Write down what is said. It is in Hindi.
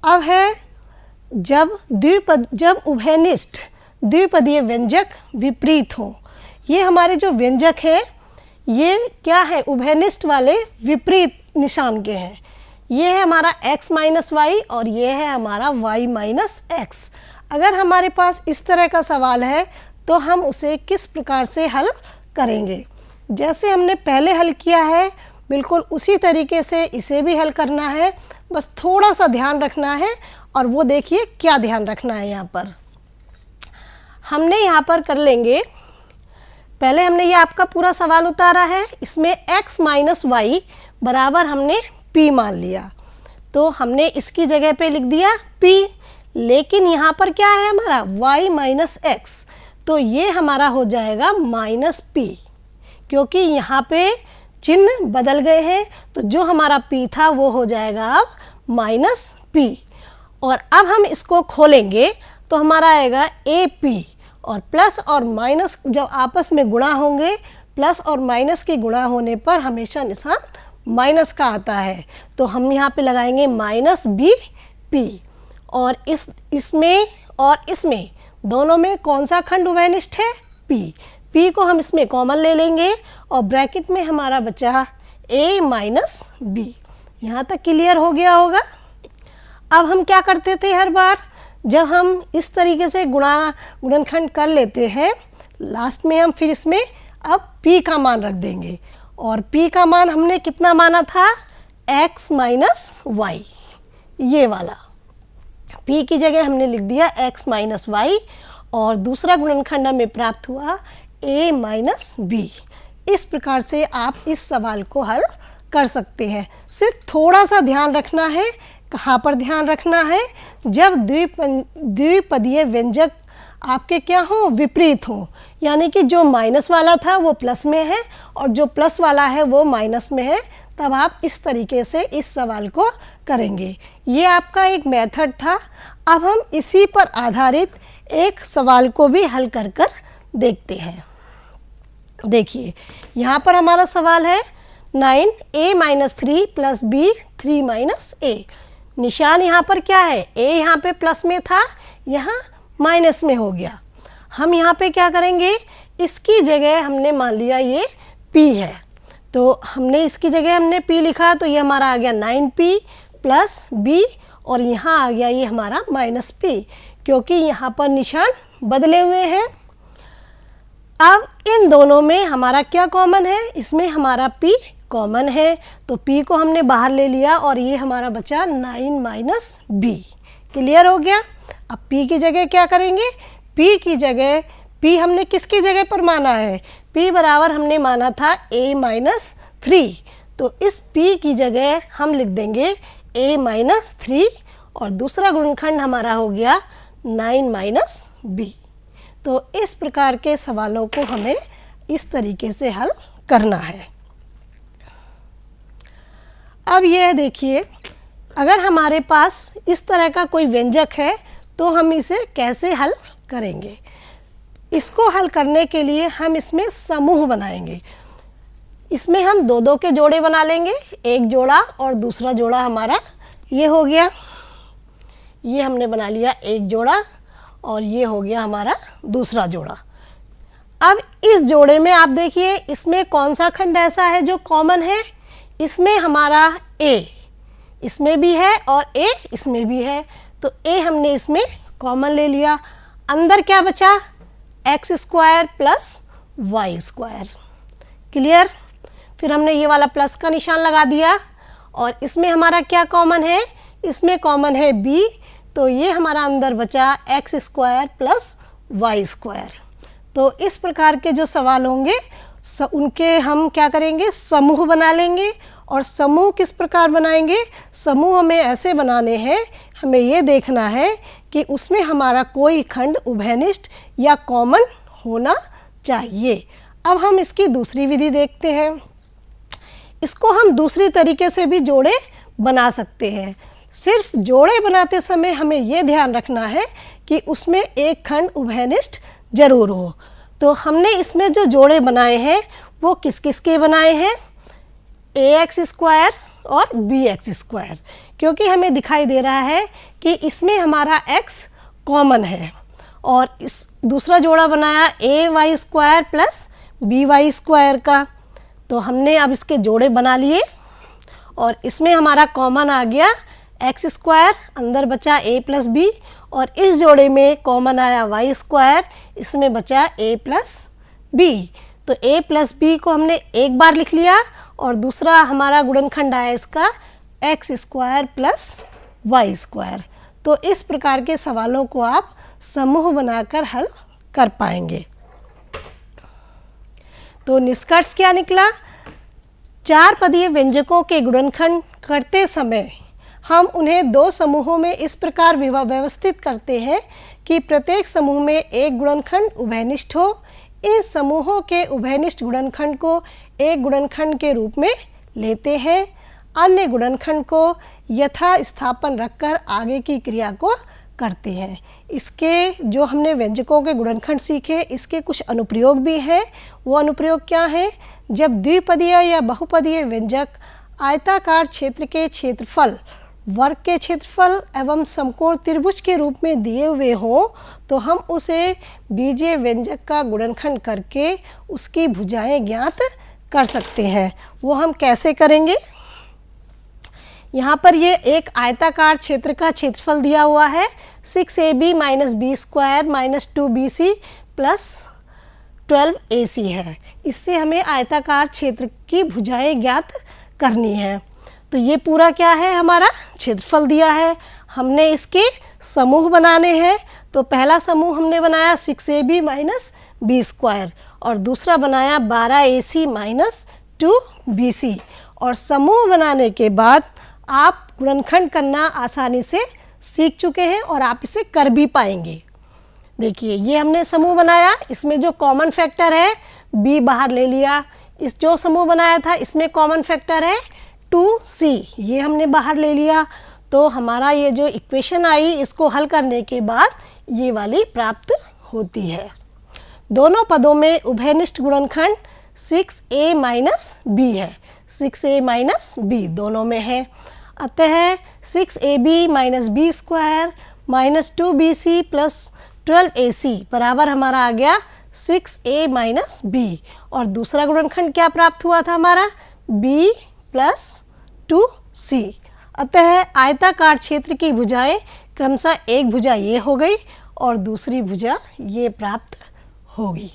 अब है जब उभयनिष्ठ द्विपदीय व्यंजक विपरीत हो। ये हमारे जो व्यंजक हैं ये क्या है, उभयनिष्ठ वाले विपरीत निशान के हैं। ये है हमारा x माइनस वाई और ये है हमारा y माइनस एक्स। अगर हमारे पास इस तरह का सवाल है तो हम उसे किस प्रकार से हल करेंगे, जैसे हमने पहले हल किया है बिल्कुल उसी तरीके से इसे भी हल करना है। बस थोड़ा सा ध्यान रखना है, और वो देखिए क्या ध्यान रखना है। यहाँ पर हमने यहाँ पर कर लेंगे, पहले हमने ये आपका पूरा सवाल उतारा है, इसमें x माइनस वाई बराबर हमने p मान लिया, तो हमने इसकी जगह पे लिख दिया p। लेकिन यहाँ पर क्या है हमारा y माइनस एक्स, तो ये हमारा हो जाएगा माइनस p, क्योंकि यहाँ पे चिन्ह बदल गए हैं। तो जो हमारा p था वो हो जाएगा अब माइनस p। और अब हम इसको खोलेंगे तो हमारा आएगा AP, और प्लस और माइनस जब आपस में गुणा होंगे, प्लस और माइनस के गुणा होने पर हमेशा निशान माइनस का आता है, तो हम यहाँ पे लगाएंगे माइनस BP। और इसमें और इसमें दोनों में कौन सा खंड उभयनिष्ठ है, P को हम इसमें कॉमन ले लेंगे और ब्रैकेट में हमारा बचा A माइनस B। यहाँ तक क्लियर हो गया होगा। अब हम क्या करते थे, हर बार जब हम इस तरीके से गुणनखंड कर लेते हैं, लास्ट में हम फिर इसमें अब P का मान रख देंगे, और P का मान हमने कितना माना था, x माइनस वाई, ये वाला P की जगह हमने लिख दिया x माइनस वाई, और दूसरा गुणनखंड हमें प्राप्त हुआ A माइनस बी। इस प्रकार से आप इस सवाल को हल कर सकते हैं। सिर्फ थोड़ा सा ध्यान रखना है, कहाँ पर ध्यान रखना है, जब द्विपदीय व्यंजक आपके क्या हो, विपरीत हो, यानी कि जो माइनस वाला था वो प्लस में है और जो प्लस वाला है वो माइनस में है, तब आप इस तरीके से इस सवाल को करेंगे। ये आपका एक मेथड था। अब हम इसी पर आधारित एक सवाल को भी हल कर देखते हैं। देखिए यहाँ पर हमारा सवाल है 9a minus 3 plus b 3 minus a। निशान यहाँ पर क्या है, a यहाँ पे प्लस में था, यहाँ माइनस में हो गया। हम यहाँ पे क्या करेंगे, इसकी जगह हमने मान लिया ये p है, तो हमने इसकी जगह हमने p लिखा, तो ये हमारा आ गया 9p प्लस b, और यहाँ आ गया ये हमारा माइनस p, क्योंकि यहाँ पर निशान बदले हुए हैं। अब इन दोनों में हमारा क्या कॉमन है, इसमें हमारा p कॉमन है, तो p को हमने बाहर ले लिया और ये हमारा बचा 9 माइनस b। क्लियर हो गया। अब p की जगह क्या करेंगे, p की जगह p हमने किसकी जगह पर माना है, p बराबर हमने माना था a माइनस 3, तो इस p की जगह हम लिख देंगे a माइनस 3, और दूसरा गुणनखंड हमारा हो गया 9 माइनस b। तो इस प्रकार के सवालों को हमें इस तरीके से हल करना है। अब यह देखिए, अगर हमारे पास इस तरह का कोई व्यंजक है तो हम इसे कैसे हल करेंगे। इसको हल करने के लिए हम इसमें समूह बनाएंगे। इसमें हम दो दो के जोड़े बना लेंगे, एक जोड़ा और दूसरा जोड़ा हमारा ये हो गया, ये हमने बना लिया एक जोड़ा, और ये हो गया हमारा दूसरा जोड़ा। अब इस जोड़े में आप देखिए इसमें कौन सा खंड ऐसा है जो कॉमन है, इसमें हमारा a इसमें भी है और a इसमें भी है, तो a हमने इसमें कॉमन ले लिया। अंदर क्या बचा, x square plus Y square. Clear. फिर हमने ये वाला प्लस का निशान लगा दिया, और इसमें हमारा क्या कॉमन है, इसमें कॉमन है b, तो ये हमारा अंदर बचा x square plus Y square. तो इस प्रकार के जो सवाल होंगे उनके हम क्या करेंगे, समूह बना लेंगे। और समूह किस प्रकार बनाएंगे, समूह हमें ऐसे बनाने हैं, हमें ये देखना है कि उसमें हमारा कोई खंड उभयनिष्ठ या कॉमन होना चाहिए। अब हम इसकी दूसरी विधि देखते हैं। इसको हम दूसरी तरीके से भी जोड़े बना सकते हैं। सिर्फ जोड़े बनाते समय हमें ये ध्यान रखना है कि उसमें एक खंड उभयनिष्ठ जरूर हो। तो हमने इसमें जो जोड़े बनाए हैं वो किस किस के बनाए हैं, ax स्क्वायर और bx स्क्वायर, क्योंकि हमें दिखाई दे रहा है कि इसमें हमारा x कॉमन है और इस दूसरा जोड़ा बनाया ay² प्लस by² का। तो हमने अब इसके जोड़े बना लिए और इसमें हमारा कॉमन आ गया x², अंदर बचा a प्लस b, और इस जोड़े में कॉमन आया y², इसमें बचा a प्लस b। तो a प्लस b को हमने एक बार लिख लिया और दूसरा हमारा गुणनखंड आया इसका x² प्लस y²। तो इस प्रकार के सवालों को आप समूह बनाकर हल कर पाएंगे। तो निष्कर्ष क्या निकला? चार पदीय व्यंजकों के गुणनखंड करते समय हम उन्हें दो समूहों में इस प्रकार व्यवस्थित करते हैं कि प्रत्येक समूह में एक गुणनखंड उभयनिष्ठ हो। इन समूहों के उभयनिष्ठ गुणनखंड को एक गुणनखंड के रूप में लेते हैं, अन्य गुणनखंड को यथा स्थापन रखकर आगे की क्रिया को करते हैं। इसके जो हमने व्यंजकों के गुणनखंड सीखे, इसके कुछ अनुप्रयोग भी हैं। वो अनुप्रयोग क्या हैं? जब द्विपदीय या बहुपदीय व्यंजक आयताकार क्षेत्र के क्षेत्रफल, वर्ग के क्षेत्रफल एवं समकोण त्रिभुज के रूप में दिए हुए हों तो हम उसे बीजीय व्यंजक का गुणनखंड करके उसकी भुजाएं ज्ञात कर सकते हैं। वो हम कैसे करेंगे? यहाँ पर ये एक आयताकार क्षेत्र का क्षेत्रफल दिया हुआ है 6ab minus b² minus 2bc plus 12ac है। इससे हमें आयताकार क्षेत्र की भुजाएं ज्ञात करनी है। तो ये पूरा क्या है? हमारा क्षेत्रफल दिया है, हमने इसके समूह बनाने हैं। तो पहला समूह हमने बनाया 6ab माइनस b² और दूसरा बनाया 12ac माइनस 2bc। और समूह बनाने के बाद आप गुणनखंड करना आसानी से सीख चुके हैं और आप इसे कर भी पाएंगे। देखिए ये हमने समूह बनाया, इसमें जो कॉमन फैक्टर है b बाहर ले लिया। इस जो समूह बनाया था इसमें कॉमन फैक्टर है 2c, ये हमने बाहर ले लिया। तो हमारा ये जो इक्वेशन आई इसको हल करने के बाद ये वाली प्राप्त होती है। दोनों पदों में उभयनिष्ठ गुणनखंड 6a माइनस b है, 6a माइनस b दोनों में है। अतः 6ab minus b² minus 2bc plus 12ac बराबर हमारा आ गया 6a माइनस b। और दूसरा गुणनखंड क्या प्राप्त हुआ था हमारा? b plus 2c। अतः आयताकार क्षेत्र की भुजाएं क्रमशः एक भुजा ये हो गई और दूसरी भुजा ये प्राप्त होगी।